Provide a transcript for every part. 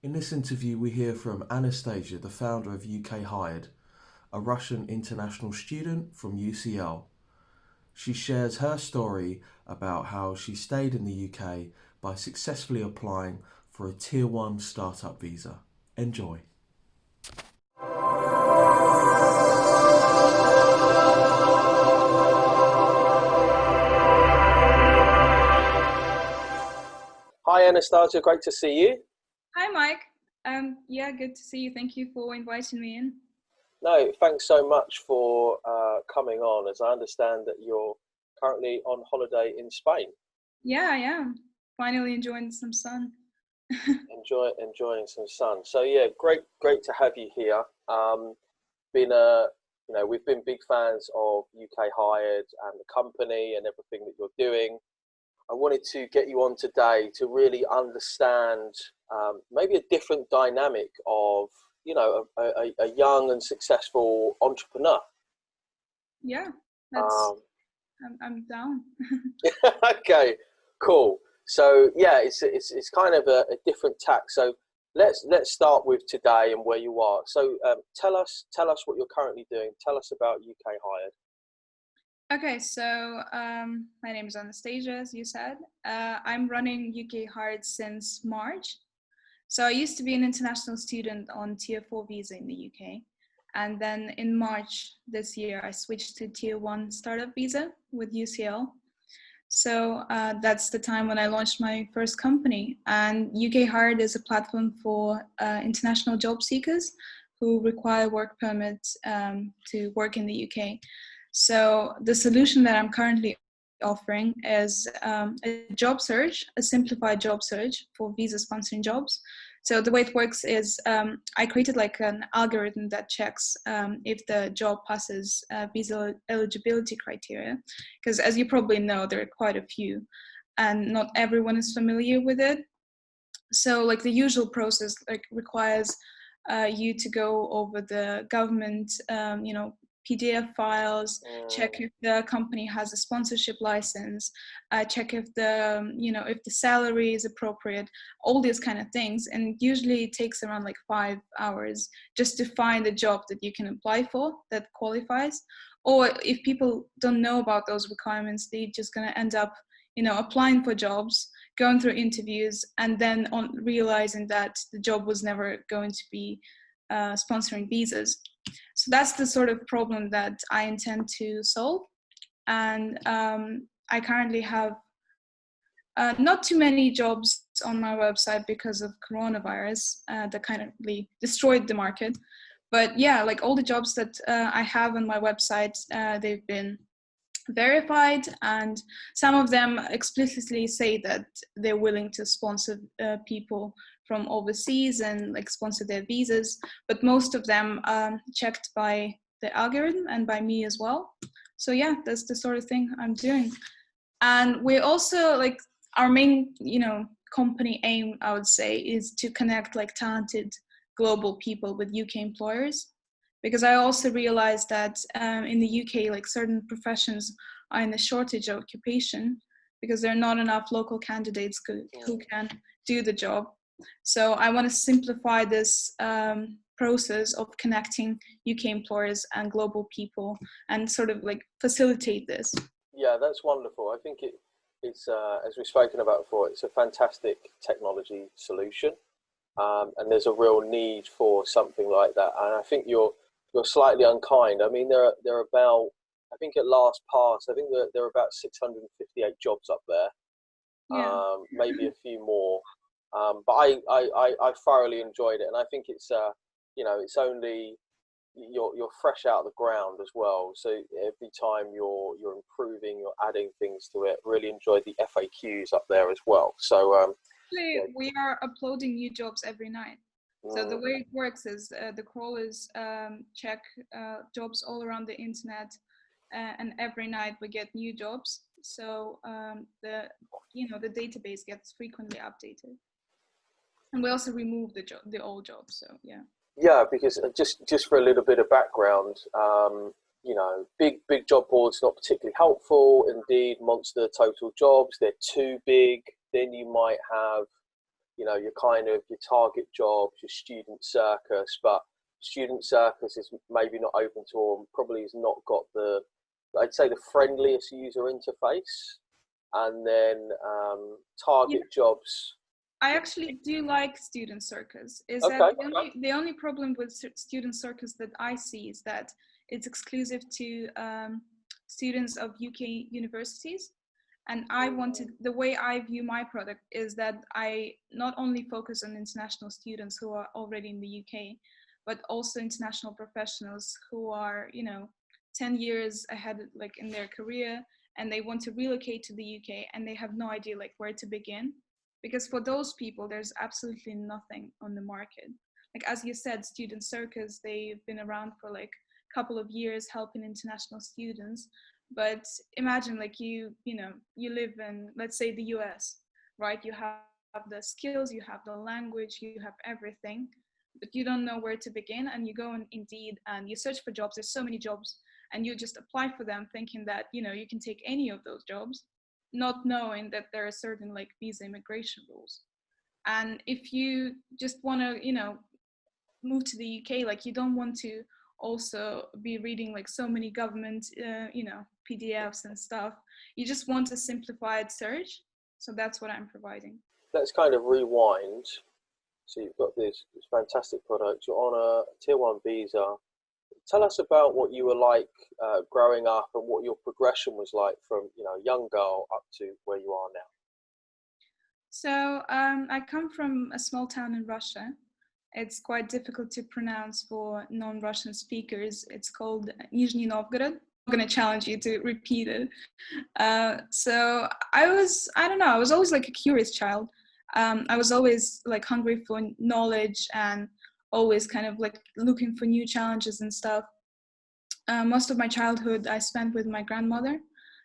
In this interview, we hear from Anastasia, the founder of UK Hired, a Russian international student from UCL. She shares her story about how she stayed in the UK by successfully applying for a Tier 1 startup visa. Enjoy. Hi Anastasia, great to see you. Hi, Mike. Yeah, good to see you. Thank you for inviting me in. No, thanks so much for coming on, as I understand that you're currently on holiday in Spain. Yeah, I am. Finally enjoying some sun. Enjoying some sun. So yeah, great to have you here. Been a we've been big fans of UK Hired and the company and everything that you're doing. I wanted to get you on today to really understand maybe a different dynamic of a young and successful entrepreneur. Yeah, that's. Um, I'm down. okay, cool. So yeah, it's kind of a different tack. So let's start with today and where you are. So tell us what you're currently doing. Tell us about UK Hired. Okay, so my name is Anastasia, as you said. I'm running UK Hard since March. So I used to be an international student on Tier 4 visa in the UK. And then in March this year, I switched to Tier 1 startup visa with UCL. So that's the time when I launched my first company. And UK Hired is a platform for international job seekers who require work permits to work in the UK. So the solution that I'm currently offering is a job search, a simplified job search for visa sponsoring jobs. So the way it works is I created like an algorithm that checks if the job passes visa eligibility criteria, because as you probably know, there are quite a few, and not everyone is familiar with it. So like the usual process like requires you to go over the government, PDF files, check if the company has a sponsorship license, check if if the salary is appropriate, all these kind of things. And it usually takes around like 5 hours just to find a job that you can apply for that qualifies. Or if people don't know about those requirements, they're just going to end up, applying for jobs, going through interviews, and then on realizing that the job was never going to be sponsoring visas. So that's the sort of problem that I intend to solve. And I currently have not too many jobs on my website because of coronavirus that kind of really destroyed the market. But yeah, like all the jobs that I have on my website, they've been verified, and some of them explicitly say that they're willing to sponsor people from overseas and like sponsor their visas, but most of them checked by the algorithm and by me as well. So yeah, that's the sort of thing I'm doing. And we also like our main company aim, I would say, is to connect like talented global people with UK employers, because I also realized that in the UK, like certain professions are in a shortage of occupation because there are not enough local candidates who can do the job. So I want to simplify this process of connecting UK employers and global people and sort of like facilitate this. Yeah, that's wonderful. I think it's as we've spoken about before, it's a fantastic technology solution, and there's a real need for something like that. And I think you're slightly unkind. I mean, there are about, I think at last pass, I think there are about 658 jobs up there, Yeah. maybe a few more. But I thoroughly enjoyed it, and I think it's it's only you're fresh out of the ground as well. So every time you're improving, you're adding things to it. Really enjoyed the FAQs up there as well. So Actually, yeah. we are uploading new jobs every night. So the way it works is the crawlers check jobs all around the internet, and every night we get new jobs. So the database gets frequently updated, and we also remove the old jobs. So yeah. Yeah, because just for a little bit of background, big job boards not particularly helpful. Indeed, monster total jobs, they're too big. Then you might have you know, your kind of your target jobs, your student circus, but student circus is maybe not open to all, and probably has not got the, I'd say, the friendliest user interface. And then target jobs. I actually do like student circus. Is Okay. that the only problem with student circus that I see is that it's exclusive to students of UK universities. And I wanted, the way I view my product is that I not only focus on international students who are already in the UK, but also international professionals who are, you know, 10 years ahead, like in their career, and they want to relocate to the UK and they have no idea like where to begin. Because for those people, there's absolutely nothing on the market. Like, as you said, Student Circus, they've been around for like a couple of years helping international students. But imagine like you know, you live in, let's say, the US, right? You have the skills, you have the language, you have everything, but you don't know where to begin. And you go on Indeed and you search for jobs. There's so many jobs, and you just apply for them thinking that, you know, you can take any of those jobs, not knowing that there are certain like visa immigration rules. And if you just want to, you know, move to the UK, like you don't want to also be reading like so many government, you know, PDFs and stuff. You just want a simplified search. So that's what I'm providing. Let's kind of rewind. So you've got this fantastic product. You're on a tier 1 visa. Tell us about what you were like growing up and what your progression was like from, you know, a young girl up to where you are now. So I come from a small town in Russia. It's quite difficult to pronounce for non-Russian speakers. It's called Nizhny Novgorod. I'm going to challenge you to repeat it. So I don't know, I was always like a curious child. I was always like hungry for knowledge and always kind of like looking for new challenges and stuff. Most of my childhood I spent with my grandmother,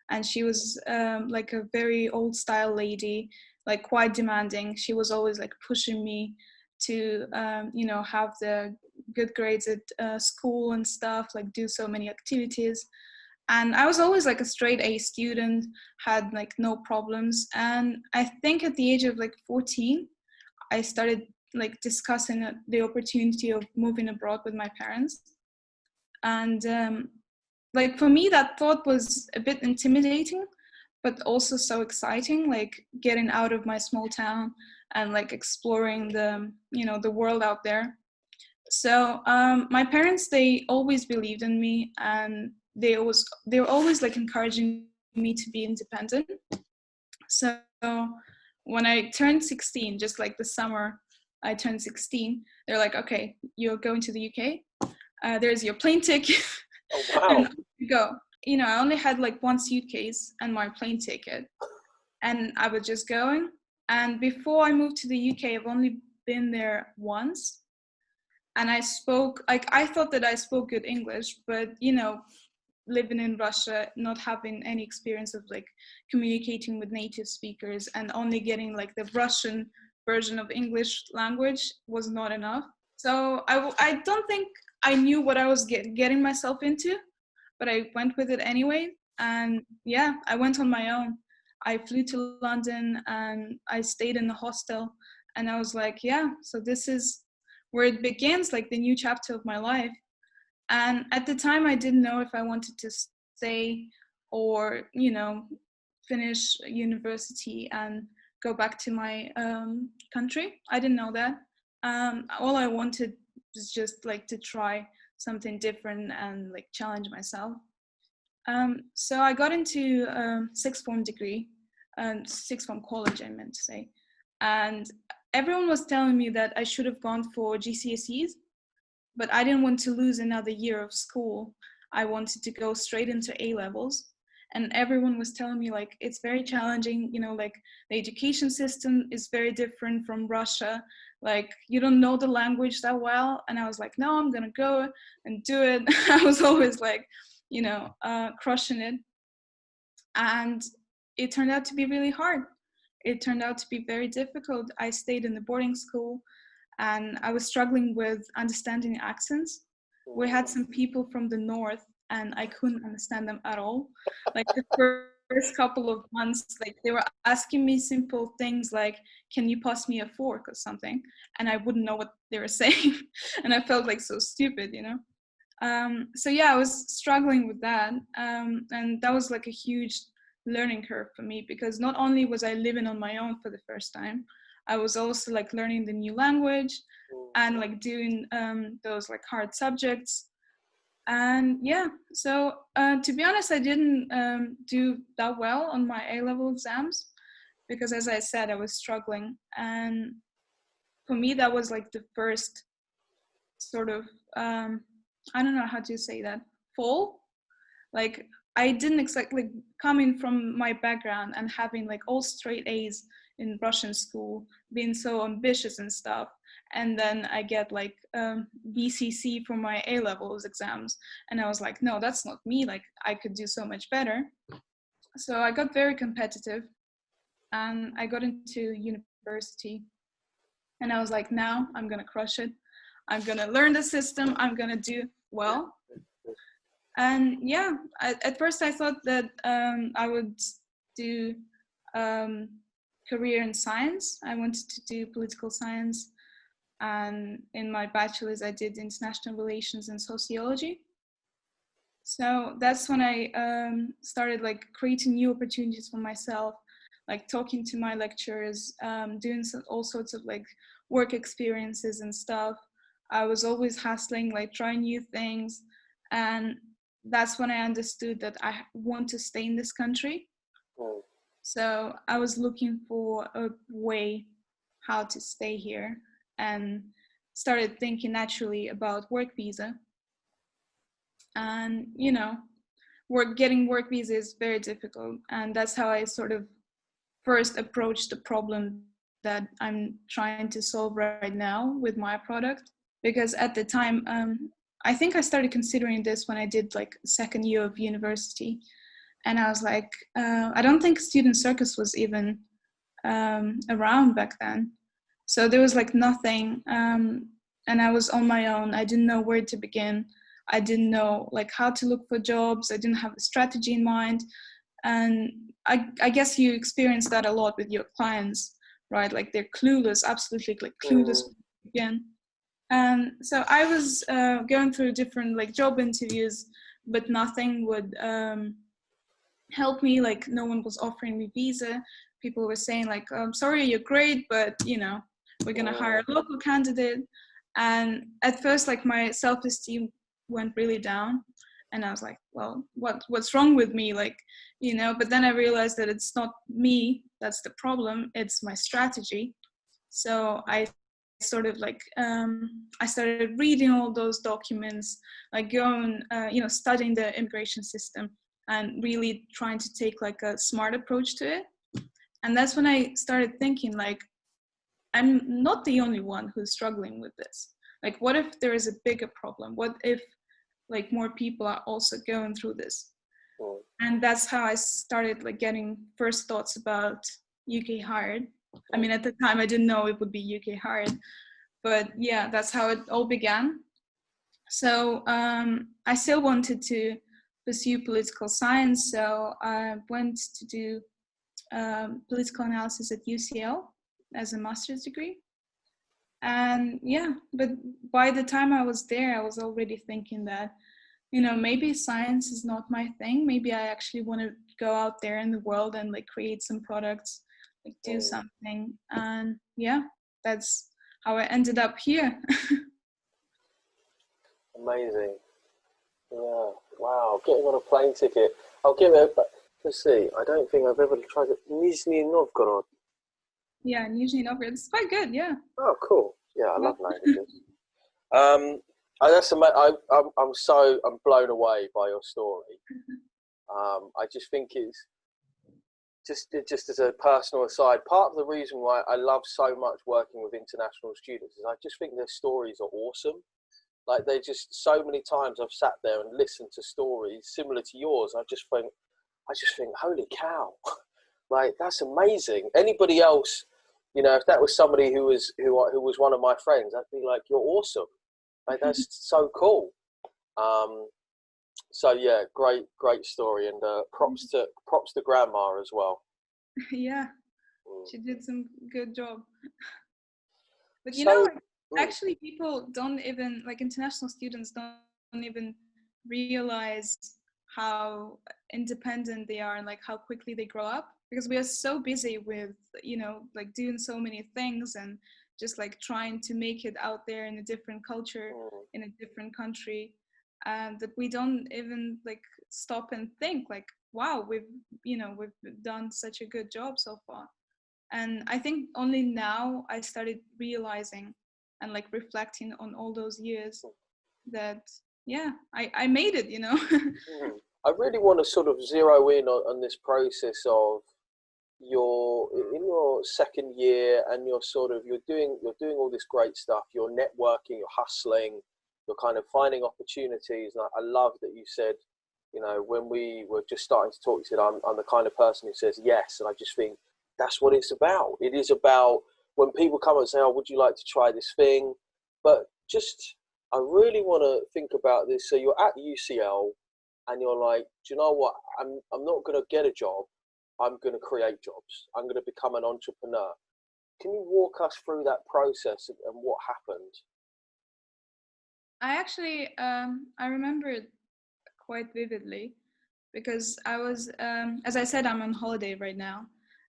and she was like a very old style lady, like quite demanding. She was always like pushing me to, you know, have the good grades at school and stuff, like do so many activities. And I was always like a straight A student, had like no problems. And I think at the age of like 14, I started like discussing the opportunity of moving abroad with my parents. And like for me, that thought was a bit intimidating, but also so exciting, like getting out of my small town and like exploring the, you know, the world out there. So my parents, they always believed in me, and they were always like encouraging me to be independent. So when I turned 16, just like the summer I turned 16, they're like, okay, you're going to the UK. There's your plane ticket. Oh, wow. And you go. You know, I only had like one suitcase and my plane ticket, and I was just going. And before I moved to the UK, I've only been there once. And I spoke, like, I thought that I spoke good English, but, you know, living in Russia, not having any experience of like communicating with native speakers and only getting like the Russian version of English language was not enough. So I don't think I knew what I was getting myself into, but I went with it anyway. And yeah, I went on my own. I flew to London and I stayed in the hostel, and I was like, yeah, so this is where it begins, like the new chapter of my life. And at the time, I didn't know if I wanted to stay or, you know, finish university and go back to my country. I didn't know that. All I wanted was just like to try something different and like challenge myself. So I got into sixth form degree, sixth form college, I meant to say. And everyone was telling me that I should have gone for GCSEs, but I didn't want to lose another year of school. I wanted to go straight into A levels. And everyone was telling me like, it's very challenging, you know, like the education system is very different from Russia. Like you don't know the language that well. And I was like, no, I'm gonna go and do it. I was always like, you know, crushing it. And it turned out to be really hard. It turned out to be very difficult. I stayed in the boarding school and I was struggling with understanding accents. We had some people from the north and I couldn't understand them at all. Like the first couple of months, like they were asking me simple things like, can you pass me a fork or something? And I wouldn't know what they were saying. And I felt like so stupid, you know? So yeah, I was struggling with that. And that was like a huge learning curve for me, because not only was I living on my own for the first time, I was also like learning the new language and like doing those like hard subjects. And yeah, so to be honest, I didn't do that well on my A-level exams, because as I said, I was struggling. And for me, that was like the first sort of, I don't know how to say that, fall. Like I didn't expect, like coming from my background and having like all straight A's in Russian school, being so ambitious and stuff. And then I get like BCC for my A-levels exams. And I was like, no, that's not me. Like I could do so much better. So I got very competitive and I got into university. And I was like, now I'm going to crush it. I'm going to learn the system. I'm going to do well. And yeah, at first I thought that I would do career in science. I wanted to do political science. And in my bachelor's, I did international relations and sociology. So that's when I started like creating new opportunities for myself, like talking to my lecturers, doing all sorts of like work experiences and stuff. I was always hustling, like trying new things. And that's when I understood that I want to stay in this country. So I was looking for a way how to stay here, and started thinking naturally about work visa. And you know, getting work visa is very difficult, and that's how I sort of first approached the problem that I'm trying to solve right now with my product. Because at the time, I think I started considering this when I did like second year of university, and I was like, I don't think Student Circus was even around back then. So there was like nothing, and I was on my own. I didn't know where to begin. I didn't know like how to look for jobs. I didn't have a strategy in mind. And I guess you experience that a lot with your clients, right? Like they're clueless, absolutely like clueless again. And so I was going through different like job interviews, but nothing would help me. Like no one was offering me visa. People were saying like, sorry, you're great, but you know, we're gonna hire a local candidate. And at first, like my self-esteem went really down, and I was like, well, what's wrong with me? Like, you know, but then I realized that it's not me that's the problem, it's my strategy. So I sort of like I started reading all those documents, like going you know, studying the immigration system and really trying to take like a smart approach to it. And that's when I started thinking like, I'm not the only one who's struggling with this. Like what if there is a bigger problem? What if like more people are also going through this? And that's how I started like getting first thoughts about UK Hired. I mean, at the time I didn't know it would be UK Hired, but yeah, that's how it all began. So I still wanted to pursue political science, so I went to do political analysis at UCL as a master's degree. And yeah, but by the time I was there, I was already thinking that, you know, maybe science is not my thing. Maybe I actually want to go out there in the world and like create some products, like do something. And yeah, that's how I ended up here. Amazing. Yeah. Wow. Getting on a plane ticket. I'll give it. Let's see. I don't think I've ever tried it. Nizhny Novgorod. Yeah, Nizhny Novgorod. It's quite good. Yeah. Oh, cool. Yeah, I love languages. I'm blown away by your story. I just think it's just as a personal aside, part of the reason why I love so much working with international students is I just think their stories are awesome. Like they just, so many times I've sat there and listened to stories similar to yours. I just think, holy cow, like that's amazing. Anybody else, you know, if that was somebody who was one of my friends, I'd be like, you're awesome. Like that's so cool. So yeah, great story, and props to grandma as well. Yeah, Mm. she did some good job. But So actually people don't even, like international students don't even realize how independent they are and like how quickly they grow up, because we are so busy with, like doing so many things and just like trying to make it out there in a different culture, mm, in a different country, that we don't even like stop and think like, wow, we've done such a good job so far. And I think only now I started realizing and like reflecting on all those years that, yeah, I made it. mm. I really want to sort of zero in on this process of your second year, and you're doing all this great stuff. You're networking, you're hustling, you're kind of finding opportunities. And I love that you said, when we were just starting to talk, you said, I'm the kind of person who says yes. And I just think that's what it's about. It is about when people come and say, oh, would you like to try this thing? But just, I really want to think about this. So you're at UCL and you're like, do you know what? I'm not going to get a job. I'm going to create jobs. I'm going to become an entrepreneur. Can you walk us through that process and what happened? I actually I remember it quite vividly, because I was, as I said, I'm on holiday right now,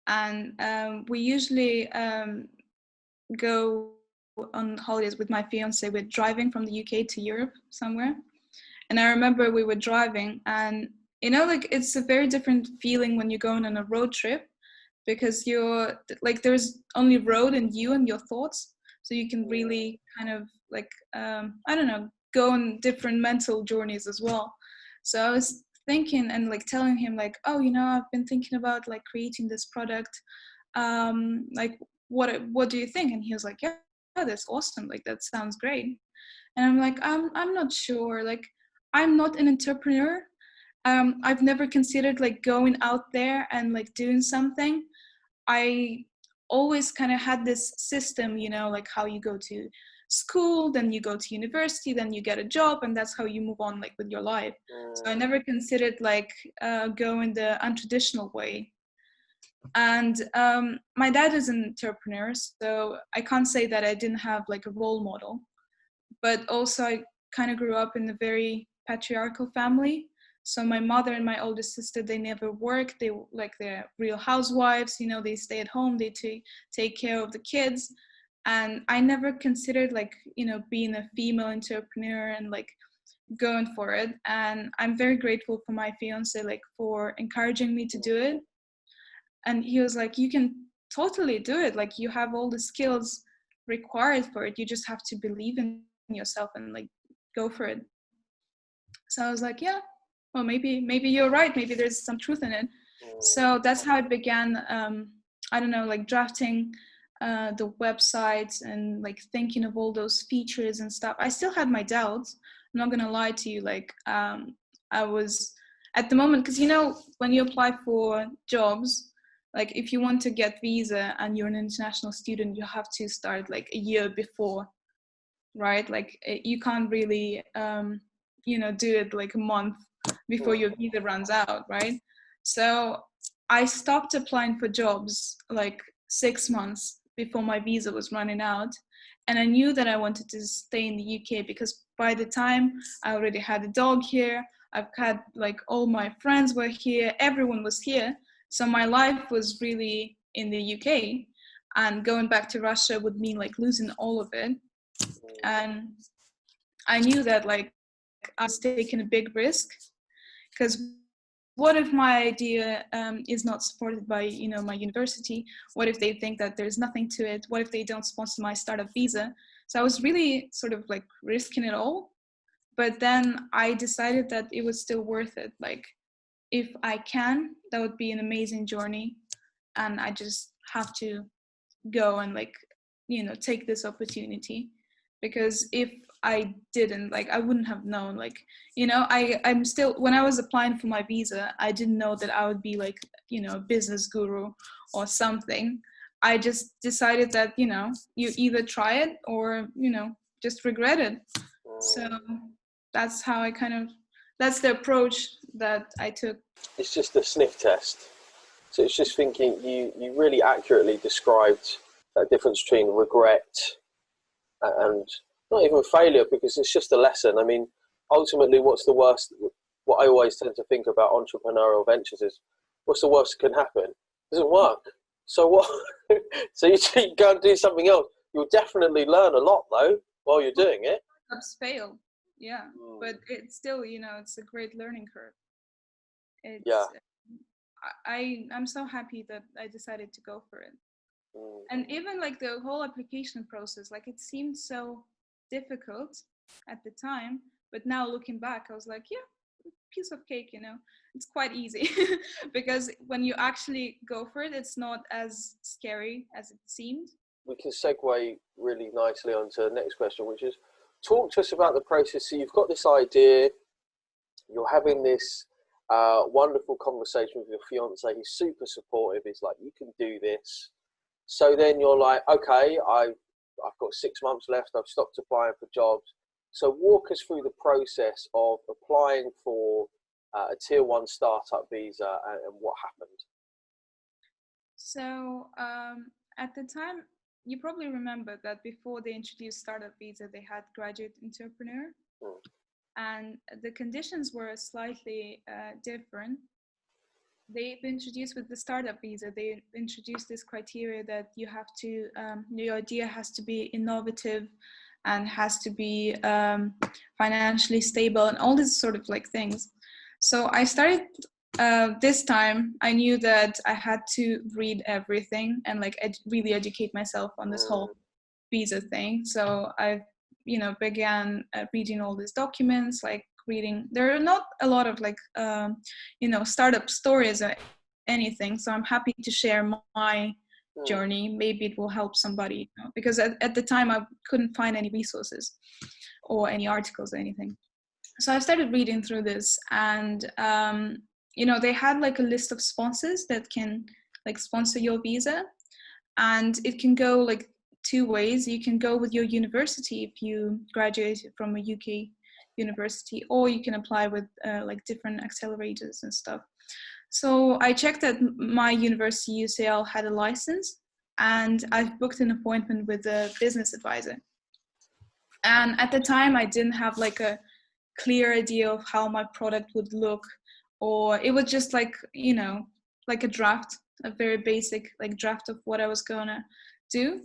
and we usually go on holidays with my fiance. We're driving from the UK to Europe somewhere, and I remember we were driving, and like it's a very different feeling when you're going on a road trip, because you're like, there's only road and you and your thoughts, so you can really kind of like I don't know, go on different mental journeys as well. So I was thinking and like telling him like, oh, I've been thinking about like creating this product, like what do you think? And he was like, yeah, that's awesome, like that sounds great. And I'm like, I'm not sure, like I'm not an entrepreneur. I've never considered like going out there and like doing something. I always kind of had this system, like how you go to school, then you go to university, then you get a job, and that's how you move on like with your life. So I never considered like going the untraditional way. And my dad is an entrepreneur, so I can't say that I didn't have like a role model. But also I kind of grew up in a very patriarchal family. So my mother and my older sister, they never worked. They're real housewives, they stay at home, they take care of the kids. And I never considered like, being a female entrepreneur and like going for it. And I'm very grateful for my fiance, like for encouraging me to do it. And he was like, you can totally do it. Like you have all the skills required for it. You just have to believe in yourself and like go for it. So I was like, yeah, well, maybe you're right. Maybe there's some truth in it. So that's how it began. I don't know, like drafting the website and like thinking of all those features and stuff. I still had my doubts. I'm not gonna lie to you. Like I was at the moment, because when you apply for jobs, like if you want to get visa and you're an international student, you have to start like a year before, right? Like you can't really do it like a month before your visa runs out, right? So I stopped applying for jobs like 6 months before my visa was running out. And I knew that I wanted to stay in the UK, because by the time I already had a dog here, I've had like all my friends were here, everyone was here. So my life was really in the UK, and going back to Russia would mean like losing all of it. And I knew that like I was taking a big risk, because what if my idea is not supported by my university? What if they think that there's nothing to it? What if they don't sponsor my startup visa? So I was really sort of like risking it all. But then I decided that it was still worth it. Like if I can, that would be an amazing journey, and I just have to go and like take this opportunity. Because if I didn't, like I wouldn't have known, like I'm still, when I was applying for my visa, I didn't know that I would be like a business guru or something. I just decided that you either try it or just regret it. So that's how I kind of that's the approach that I took. It's just a sniff test. So it's just thinking you really accurately described that difference between regret and not even failure, because it's just a lesson. I mean, ultimately, what's the worst? What I always tend to think about entrepreneurial ventures is, what's the worst that can happen? It doesn't work. So what? So you go and do something else. You'll definitely learn a lot though while you're doing it. Startups fail, yeah, but it's still, it's a great learning curve. I'm so happy that I decided to go for it. And even like the whole application process, like it seemed so difficult at the time, but now looking back, I was like, yeah, piece of cake, it's quite easy. Because when you actually go for it, it's not as scary as it seemed. We can segue really nicely onto the next question, which is, talk to us about the process. So you've got this idea, you're having this wonderful conversation with your fiance. He's super supportive. He's like, you can do this. So then you're like, okay, I've got 6 months left. I've stopped applying for jobs. So walk us through the process of applying for a tier 1 startup visa and what happened. So at the time, you probably remember that before they introduced startup visa, they had graduate entrepreneur. And the conditions were slightly different. They've introduced with the startup visa, they introduced this criteria that you have to, your idea has to be innovative and has to be financially stable and all these sort of like things. So I started this time, I knew that I had to read everything and like really educate myself on this whole visa thing. So I began reading all these documents, like reading. There are not a lot of like, startup stories or anything. So I'm happy to share my journey. Maybe it will help somebody, because at the time I couldn't find any resources or any articles or anything. So I started reading through this, and they had like a list of sponsors that can like sponsor your visa, and it can go like 2 ways. You can go with your university if you graduated from a UK university, or you can apply with like different accelerators and stuff. So I checked that my university, UCL, had a license, and I've booked an appointment with a business advisor. And at the time, I didn't have like a clear idea of how my product would look, or it was just like, like a draft, a very basic like draft of what I was gonna do.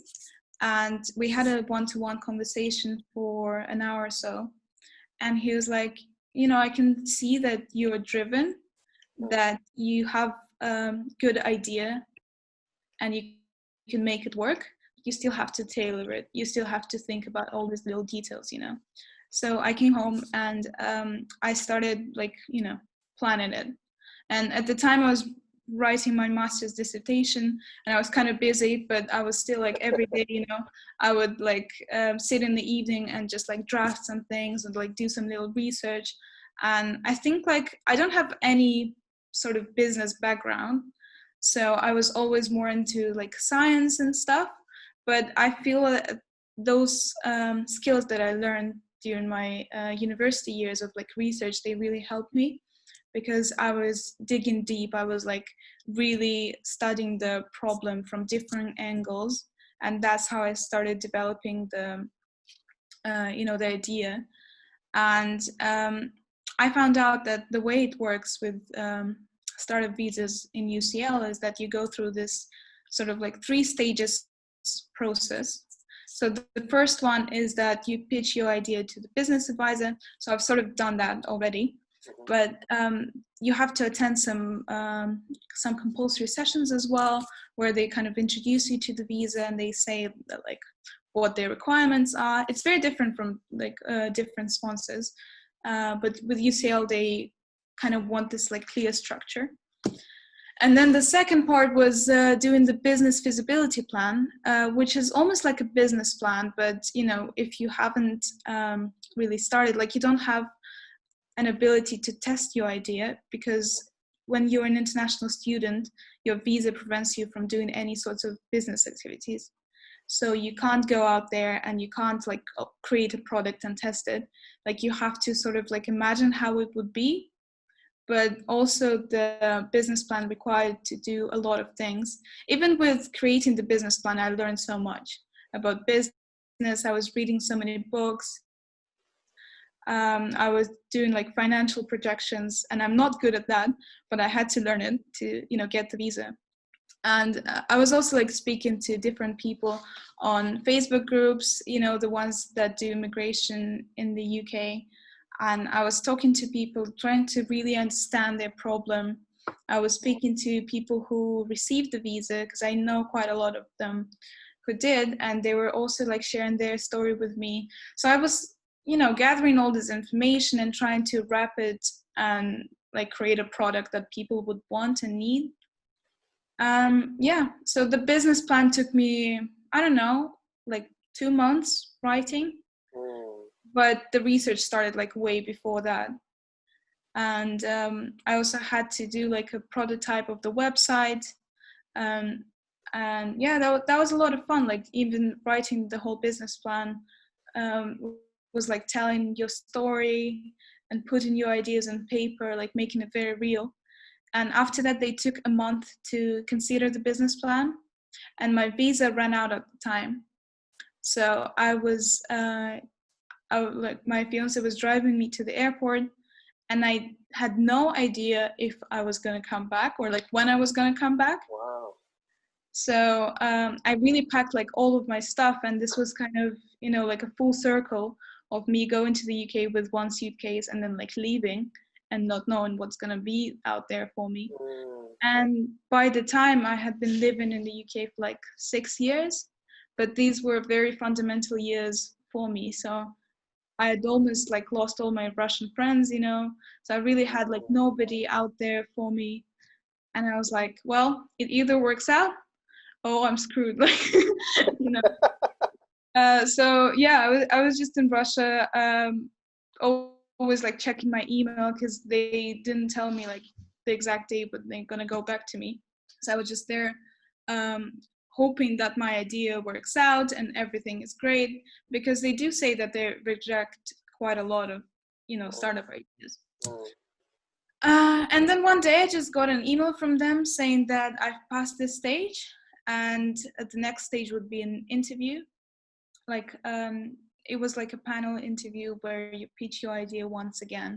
And we had a one-to-one conversation for an hour or so. And he was like, I can see that you're driven, that you have a good idea and you can make it work. You still have to tailor it. You still have to think about all these little details, So I came home and I started like, planning it. And at the time I was writing my master's dissertation and I was kind of busy, but I was still like every day, I would like sit in the evening and just like draft some things and like do some little research. And I think like I don't have any sort of business background, so I was always more into like science and stuff, but I feel that those skills that I learned during my university years of like research, they really helped me, because I was digging deep. I was like really studying the problem from different angles, and that's how I started developing the the idea. And I found out that the way it works with startup visas in UCL is that you go through this sort of like 3 stages process. So the first one is that you pitch your idea to the business advisor. So I've sort of done that already, but you have to attend some compulsory sessions as well, where they kind of introduce you to the visa and they say that, like, what their requirements are. It's very different from like different sponsors, but with UCL they kind of want this like clear structure. And then the second part was doing the business feasibility plan, which is almost like a business plan, but if you haven't really started, like, you don't have an ability to test your idea, because when you're an international student, your visa prevents you from doing any sorts of business activities. So you can't go out there and you can't like create a product and test it. Like you have to sort of like imagine how it would be, but also the business plan required to do a lot of things. Even with creating the business plan, I learned so much about business. I was reading so many books. I was doing like financial projections, and I'm not good at that, but I had to learn it to, get the visa. And I was also like speaking to different people on Facebook groups, the ones that do immigration in the UK. And I was talking to people, trying to really understand their problem. I was speaking to people who received the visa, because I know quite a lot of them who did, and they were also like sharing their story with me. So I was, gathering all this information and trying to wrap it and like create a product that people would want and need. So the business plan took me, I don't know, like 2 months writing, but the research started like way before that. And I also had to do like a prototype of the website. And yeah, that was a lot of fun. Like even writing the whole business plan was like telling your story and putting your ideas on paper, like making it very real. And after that, they took a month to consider the business plan, and my visa ran out at the time. So like my fiance was driving me to the airport, and I had no idea if I was going to come back or like when I was going to come back. Wow. So I really packed like all of my stuff, and this was kind of, like a full circle of me going to the UK with one suitcase and then like leaving and not knowing what's going to be out there for me. And by the time I had been living in the UK for like 6 years, but these were very fundamental years for me. So I had almost like lost all my Russian friends, so I really had like nobody out there for me. And I was like, well, it either works out or I'm screwed. Like, So yeah, I was just in Russia, always like checking my email, because they didn't tell me like the exact date, but they're gonna go back to me. So I was just there, hoping that my idea works out and everything is great, because they do say that they reject quite a lot of, startup ideas. And then one day I just got an email from them saying that I've passed this stage, and the next stage would be an interview. Like it was like a panel interview where you pitch your idea once again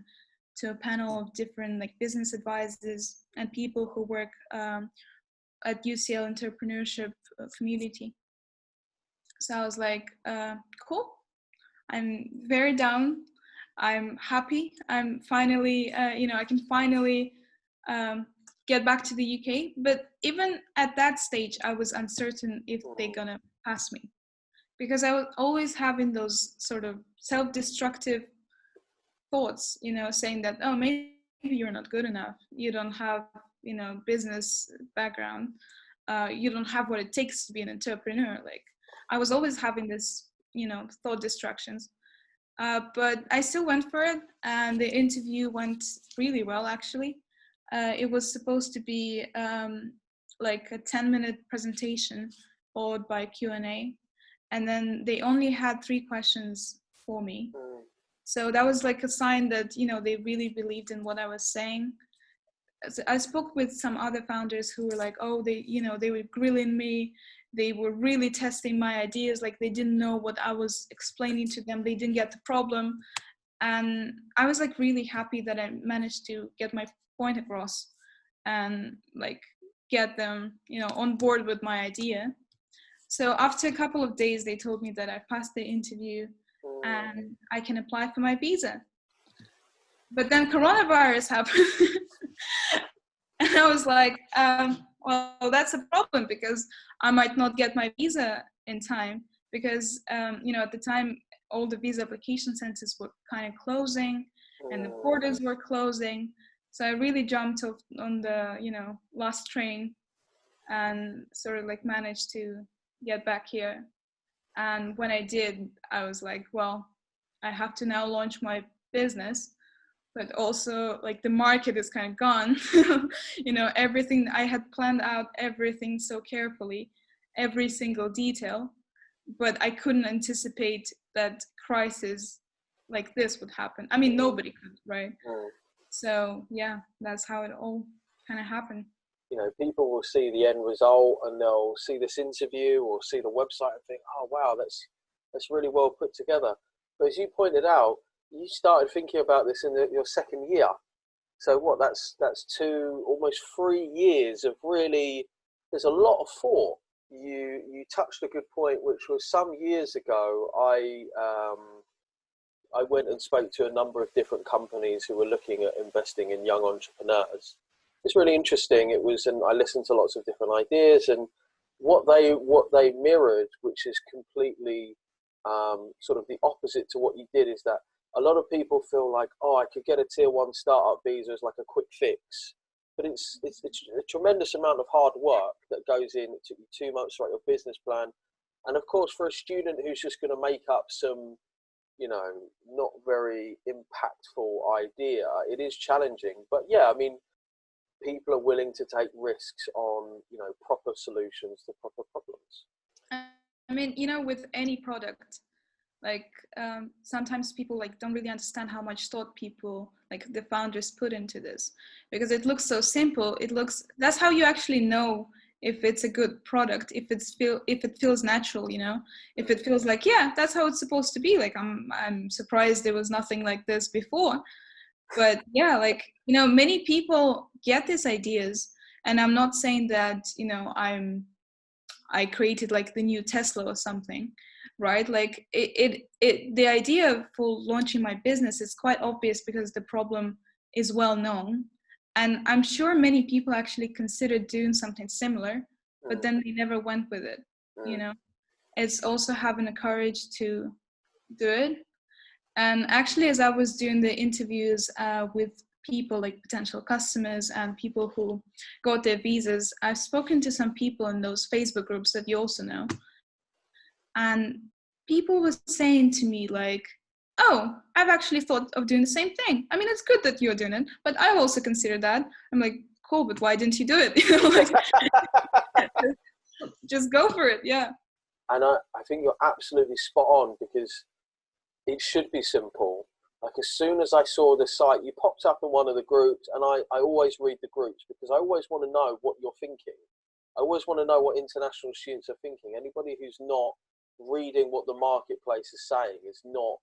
to a panel of different like business advisors and people who work at UCL entrepreneurship community. So I was like, cool, I'm very down, I'm happy, I'm finally I can finally get back to the UK. But even at that stage I was uncertain if they're gonna pass me, because I was always having those sort of self-destructive thoughts, saying that, oh, maybe you're not good enough. You don't have, business background. You don't have what it takes to be an entrepreneur. Like I was always having this, thought distractions. But I still went for it, and the interview went really well, actually. It was supposed to be like a 10-minute presentation followed by Q&A. And then they only had 3 questions for me. So that was like a sign that, they really believed in what I was saying. So I spoke with some other founders who were like, oh, they were grilling me. They were really testing my ideas. Like they didn't know what I was explaining to them. They didn't get the problem. And I was like really happy that I managed to get my point across and like get them, on board with my idea. So after a couple of days, they told me that I passed the interview and I can apply for my visa. But then coronavirus happened. And I was like, well, that's a problem, because I might not get my visa in time, because, at the time, all the visa application centers were kind of closing and the borders were closing. So I really jumped off on the, last train and sort of like managed to get back here. And when I did, I was like, well, I have to now launch my business, but also like the market is kind of gone. Everything I had planned out, everything so carefully, every single detail. but I couldn't anticipate that crisis like this would happen. I mean, nobody could, right? So yeah, that's how it all kind of happened. You know, people will see the end result and they'll see this interview or see the website and think, oh wow, that's really well put together. But as you pointed out, you started thinking about this in your second year. So what? That's almost 3 years of really. There's a lot of thought. You touched a good point, which was some years ago. I went and spoke to a number of different companies who were looking at investing in young entrepreneurs. It's really interesting. It was, and I listened to lots of different ideas, and what they mirrored, which is completely sort of the opposite to what you did, is that a lot of people feel like, oh, I could get a tier 1 startup visa as like a quick fix, but it's a tremendous amount of hard work that goes in. It took you 2 months to write your business plan, and of course, for a student who's just going to make up some, you know, not very impactful idea, it is challenging. But yeah, I mean, people are willing to take risks on, you know, proper solutions to proper problems. I mean, you know, with any product, like sometimes people like don't really understand how much thought people, like the founders, put into this, because it looks so simple. That's how you actually know if it's a good product, if it feels natural, you know, if it feels like, yeah, that's how it's supposed to be. Like I'm surprised there was nothing like this before. But yeah, like, you know, many people get these ideas, and I'm not saying that, you know, I created like the new Tesla or something, right? Like the idea for launching my business is quite obvious because the problem is well known. And I'm sure many people actually considered doing something similar, but then they never went with it, you know? It's also having the courage to do it. And actually, as I was doing the interviews with people like potential customers and people who got their visas, I've spoken to some people in those Facebook groups that you also know. And people were saying to me like, oh, I've actually thought of doing the same thing. I mean, it's good that you're doing it, but I've also considered that. I'm like, cool, but why didn't you do it? You know, like, just go for it. Yeah. And I think you're absolutely spot on, because it should be simple. Like, as soon as I saw the site, you popped up in one of the groups, and I always read the groups because I always want to know what you're thinking. I always want to know what international students are thinking. Anybody who's not reading what the marketplace is saying is not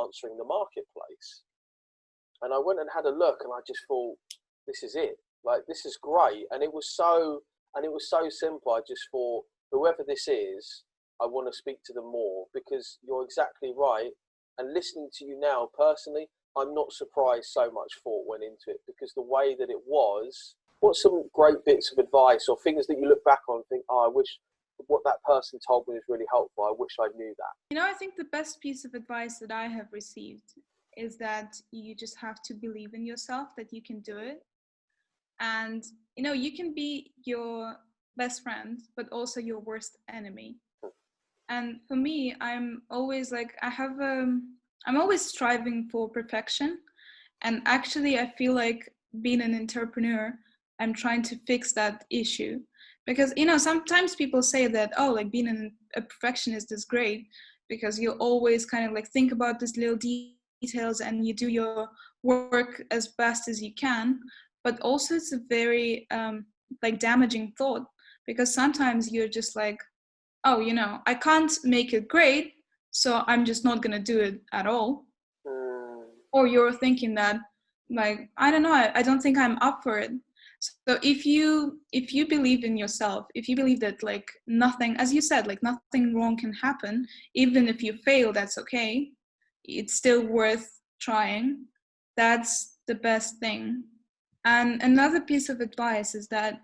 answering the marketplace. And I went and had a look, and I just thought, this is it. Like, this is great. And it was so simple. I just thought, whoever this is, I want to speak to them more, because you're exactly right. And listening to you now, personally, I'm not surprised so much thought went into it, because the way that it was. What's some great bits of advice or things that you look back on and think, oh, I wish what that person told me was really helpful. I wish I knew that. You know, I think the best piece of advice that I have received is that you just have to believe in yourself, that you can do it. And, you know, you can be your best friend, but also your worst enemy. And for me, I'm always like, I'm always striving for perfection. And actually, I feel like being an entrepreneur, I'm trying to fix that issue. Because, you know, sometimes people say that, oh, like being a perfectionist is great because you always kind of like think about these little details and you do your work as best as you can. But also it's a very like damaging thought, because sometimes you're just like, oh, you know, I can't make it great, so I'm just not going to do it at all. Or you're thinking that, like, I don't know, I don't think I'm up for it. So if you believe in yourself, if you believe that like nothing, as you said, like nothing wrong can happen, even if you fail, that's okay. It's still worth trying. That's the best thing. And another piece of advice is that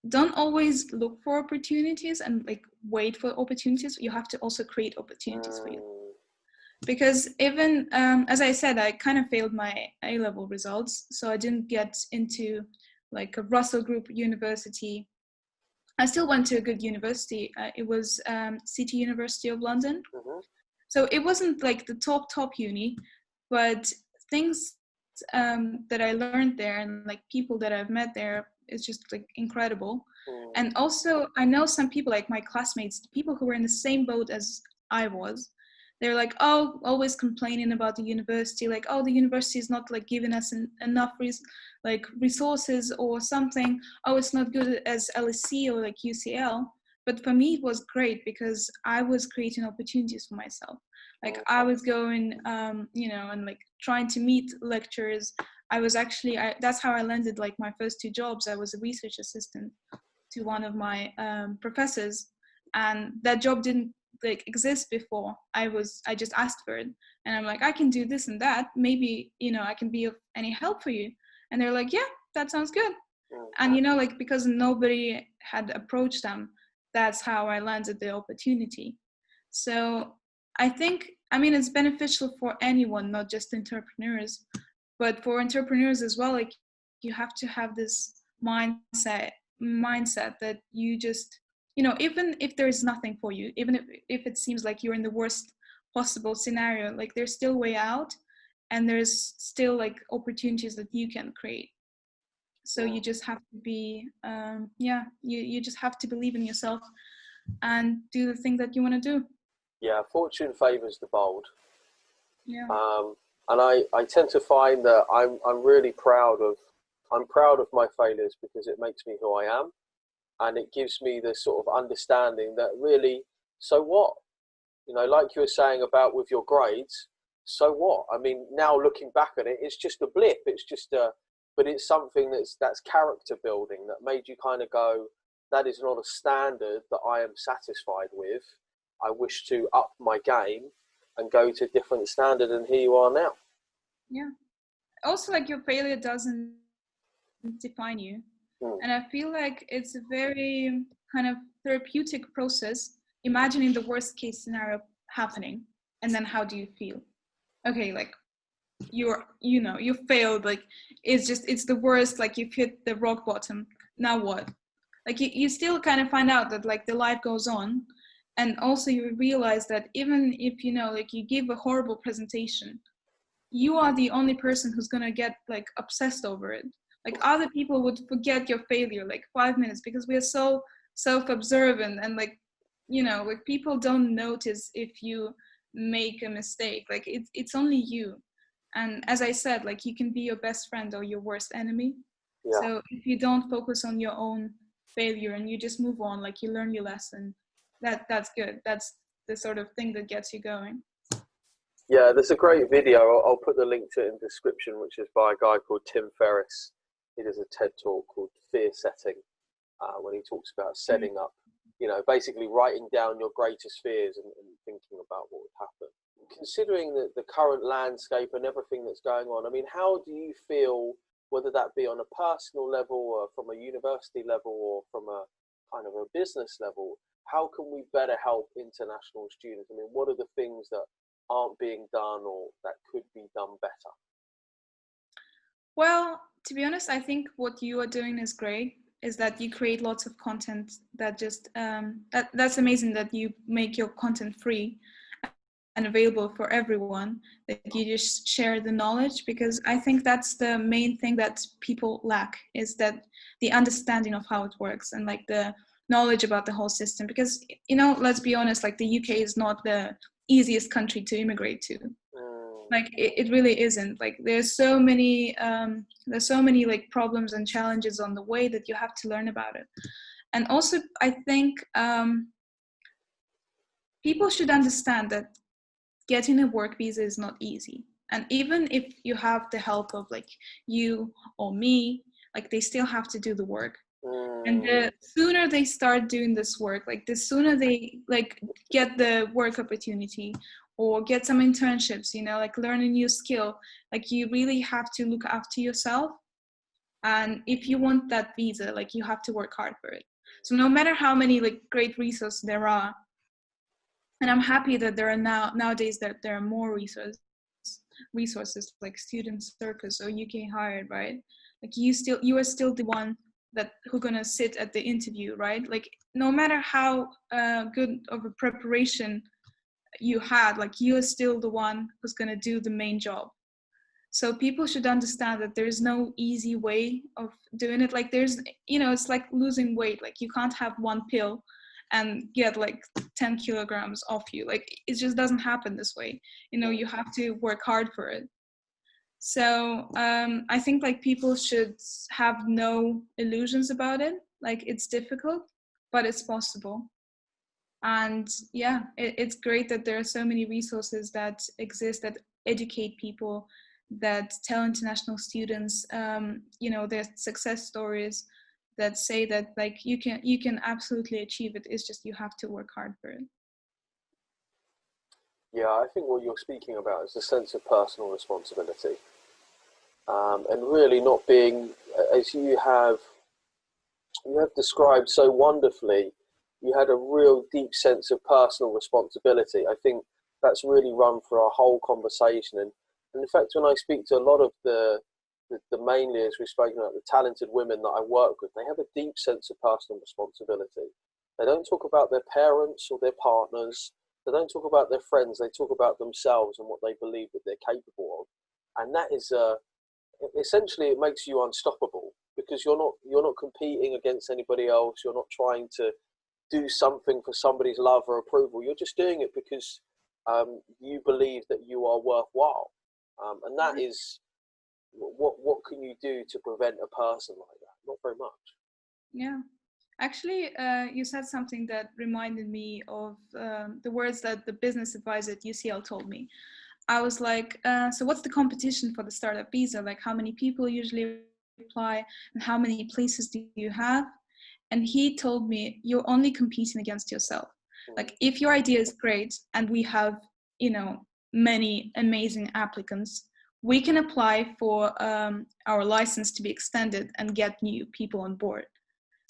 don't always look for opportunities and like wait for opportunities. You have to also create opportunities for you. Because even as I said, I kind of failed my A-level results, so I didn't get into like a Russell Group university. I still went to a good university. It was City University of London. So it wasn't like the top uni, but things that I learned there and like people that I've met there is just like incredible. And also, I know some people, like my classmates, people who were in the same boat as I was, they're like, oh, always complaining about the university, like, oh, the university is not like giving us enough resources or something. Oh, it's not good as LSE or like UCL. But for me, it was great because I was creating opportunities for myself. Like I was going, and like trying to meet lecturers. I was actually, that's how I landed like my first 2 jobs. I was a research assistant to one of my professors, and that job didn't like exist before. I just asked for it, and I'm like, I can do this and that, maybe I can be of any help for you. And they're like, yeah, that sounds good. And like because nobody had approached them, that's how I landed the opportunity. So I think, it's beneficial for anyone, not just entrepreneurs, but for entrepreneurs as well. Like you have to have this mindset that you just, even if there's nothing for you, even if it seems like you're in the worst possible scenario, like there's still way out, and there's still like opportunities that you can create. So you just have to be you just have to believe in yourself and do the thing that you want to do. Yeah, fortune favors the bold. Yeah. And I tend to find that I'm really proud of my failures, because it makes me who I am, and it gives me the sort of understanding that really, so what? Like you were saying about with your grades, so what? I mean, now looking back at it, it's just a blip. But it's something that's character building, that made you kind of go, that is not a standard that I am satisfied with. I wish to up my game and go to a different standard, and here you are now. Yeah. Also, like your failure doesn't define you. And I feel like it's a very kind of therapeutic process, imagining the worst case scenario happening, and then how do you feel? Okay, like you failed, like it's the worst, like you've hit the rock bottom. Now what? Like you still kind of find out that like the life goes on, and also you realize that even if like you give a horrible presentation, you are the only person who's gonna get like obsessed over it. Like other people would forget your failure like 5 minutes, because we are so self-observant, and like like people don't notice if you make a mistake. Like it's only you. And as I said, like you can be your best friend or your worst enemy. Yeah. So if you don't focus on your own failure and you just move on, like you learn your lesson, that's good. That's the sort of thing that gets you going. Yeah, there's a great video. I'll put the link to it in the description, which is by a guy called Tim Ferriss. He does a TED talk called Fear Setting, when he talks about setting up, basically writing down your greatest fears and thinking about what would happen. Considering the current landscape and everything that's going on, I mean, how do you feel, whether that be on a personal level or from a university level or from a kind of a business level, how can we better help international students? I mean, what are the things that aren't being done or that could be done better? Well, to be honest, I think what you are doing is great, is that you create lots of content that just that's amazing, that you make your content free and available for everyone, that you just share the knowledge, because I think that's the main thing that people lack, is that the understanding of how it works and like the knowledge about the whole system. Because let's be honest, like the UK is not the easiest country to immigrate to. Like it really isn't. Like there's so many like problems and challenges on the way that you have to learn about it. And also I think people should understand that getting a work visa is not easy. And even if you have the help of like you or me, like they still have to do the work. And the sooner they start doing this work, like the sooner they like get the work opportunity or get some internships, like learn a new skill, like you really have to look after yourself. And if you want that visa, like you have to work hard for it. So no matter how many like great resources there are, and I'm happy that there are nowadays that there are more resources like Student Circus or UK Hired, right? Like you are still the one who's gonna sit at the interview, right? Like no matter how good of a preparation you had, like you are still the one who's gonna do the main job. So people should understand that there's no easy way of doing it. Like there's, it's like losing weight. Like you can't have one pill and get like 10 kilograms off you. Like it just doesn't happen this way. You have to work hard for it. So I think like people should have no illusions about it. Like it's difficult, but it's possible. And yeah, it's great that there are so many resources that exist that educate people, that tell international students, their success stories, that say that like you can absolutely achieve it. It's just you have to work hard for it. Yeah, I think what you're speaking about is the sense of personal responsibility, and really not being, as you have described so wonderfully, you had a real deep sense of personal responsibility. I think that's really run for our whole conversation. And in fact, when I speak to a lot of the mainly, as we've spoken about, the talented women that I work with, they have a deep sense of personal responsibility. They don't talk about their parents or their partners. They don't talk about their friends. They talk about themselves and what they believe that they're capable of. And that is essentially, it makes you unstoppable, because you're not competing against anybody else. You're not trying to do something for somebody's love or approval. You're just doing it because you believe that you are worthwhile, and that is what can you do to prevent a person like that? Not very much. Yeah, actually, you said something that reminded me of the words that the business advisor at UCL told me. I was like, so what's the competition for the startup visa? Like, how many people usually apply, and how many places do you have? And he told me, you're only competing against yourself. Like, if your idea is great and we have, many amazing applicants, we can apply for our license to be extended and get new people on board.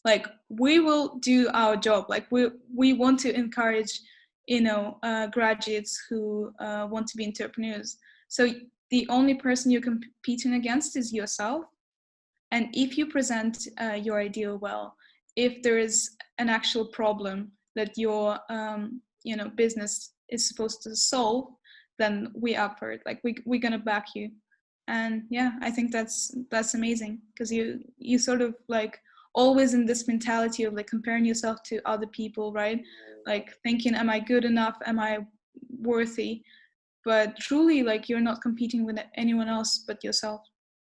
Like, we will do our job. Like, we want to encourage graduates who want to be entrepreneurs. So the only person you're competing against is yourself. And if you present your idea well, if there is an actual problem that your business is supposed to solve, then we up for it. Like we're gonna back you. And yeah, I think that's amazing, because you sort of like always in this mentality of like comparing yourself to other people, right? Like thinking, am I good enough? Am I worthy? But truly, like, you're not competing with anyone else but yourself.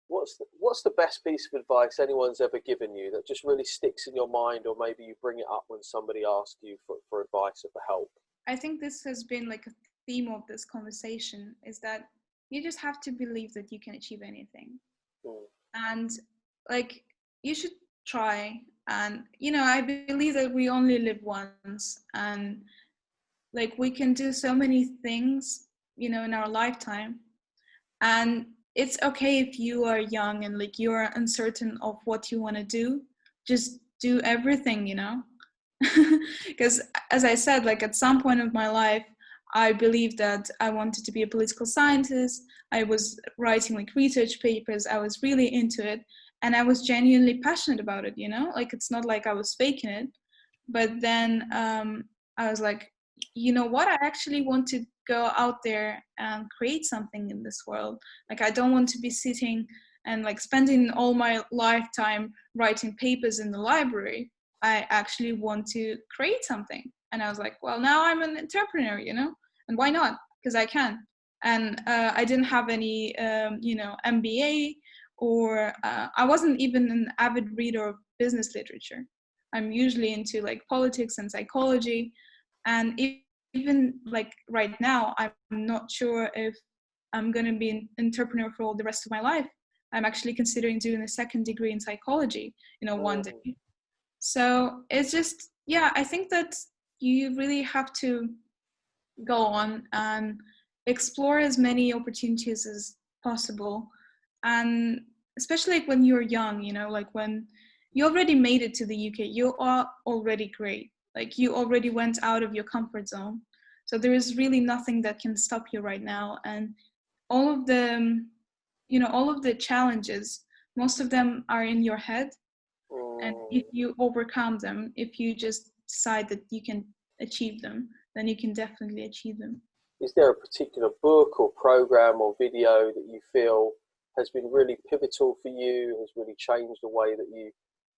What's the best piece of advice anyone's ever given you that just really sticks in your mind, or maybe you bring it up when somebody asks you for advice or for help? I think this has been like a theme of this conversation, is that you just have to believe that you can achieve anything. And like, you should try. And I believe that we only live once, and like we can do so many things in our lifetime. And it's okay if you are young and like you are uncertain of what you want to do. Just do everything, because as I said, like at some point of my life, I believed that I wanted to be a political scientist. I was writing like research papers. I was really into it, and I was genuinely passionate about it, like it's not like I was faking it. But then I was like, you know what, I actually want to go out there and create something in this world. Like, I don't want to be sitting and like spending all my lifetime writing papers in the library. I actually want to create something. And I was like, well, now I'm an entrepreneur, and why not? Because I can. And I didn't have any MBA, or I wasn't even an avid reader of business literature. I'm usually into like politics and psychology. And even like right now, I'm not sure if I'm going to be an entrepreneur for all the rest of my life. I'm actually considering doing a second degree in psychology, one day. So it's just, yeah, I think that you really have to go on and explore as many opportunities as possible. And especially like when you're young, like when you already made it to the UK, you are already great. Like you already went out of your comfort zone. So there is really nothing that can stop you right now. And all of the, all of the challenges, most of them are in your head. And if you overcome them, if you just decide that you can achieve them, then you can definitely achieve them. Is there a particular book or program or video that you feel has been really pivotal for you, has really changed the way that you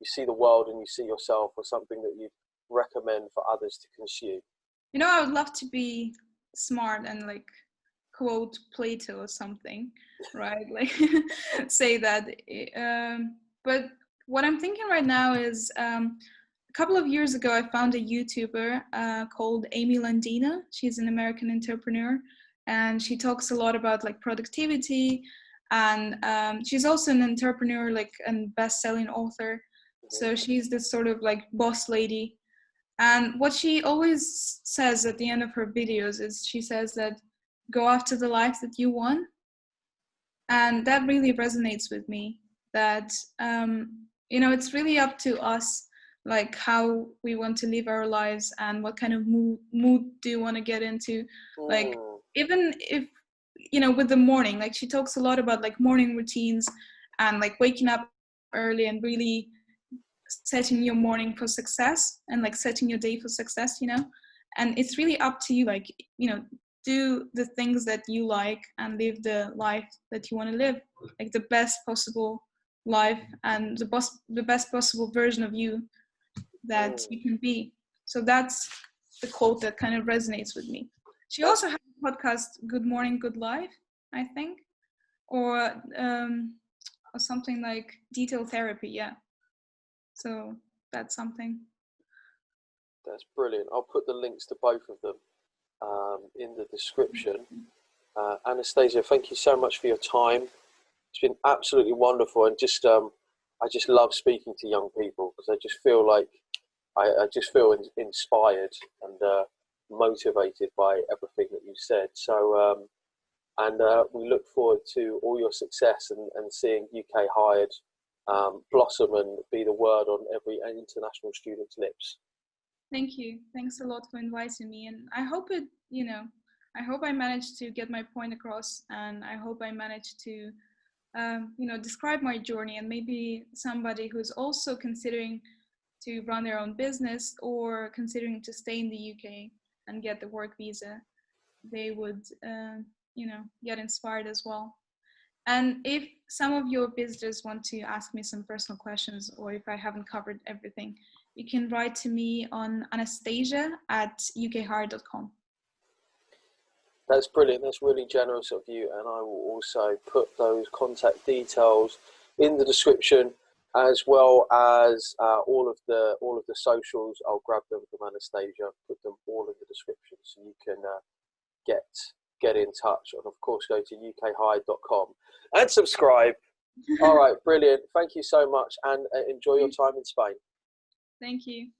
see the world and you see yourself, or something that you'd recommend for others to consume? I would love to be smart and like quote Plato or something, right? Like say that. But what I'm thinking right now is a couple of years ago, I found a YouTuber called Amy Landina. She's an American entrepreneur, and she talks a lot about like productivity, and she's also an entrepreneur, like a best-selling author. So she's this sort of like boss lady. And what she always says at the end of her videos is she says that go after the life that you want. And that really resonates with me, that, it's really up to us, like how we want to live our lives and what kind of mood do you want to get into. Like, even if, with the morning, like she talks a lot about like morning routines and like waking up early and really setting your morning for success and like setting your day for success, and it's really up to you, like, do the things that you like and live the life that you want to live, like the best possible life and the best possible version of you that you can be. So that's the quote that kind of resonates with me. She also has a podcast, Good Morning, Good Life, I think, or something like Detail Therapy, yeah. So that's something. That's brilliant. I'll put the links to both of them in the description. Anastasia, thank you so much for your time. It's been absolutely wonderful, and I just love speaking to young people, because I just feel like I just feel inspired and motivated by everything that you said. So we look forward to all your success and seeing UK Hired blossom and be the word on every international student's lips. Thank you. Thanks a lot for inviting me. And I hope I hope I managed to get my point across, and I hope I managed to, describe my journey, and maybe somebody who's also considering to run their own business or considering to stay in the UK and get the work visa, they would, get inspired as well. And if some of your visitors want to ask me some personal questions, or if I haven't covered everything, you can write to me on Anastasia@ukhired.com. That's brilliant. That's really generous of you. And I will also put those contact details in the description, as well as all of the socials. I'll grab them from Anastasia, put them all in the description, so you can get in touch. And of course, go to ukhired.com and subscribe. All right, brilliant. Thank you so much, and enjoy your time in Spain. Thank you.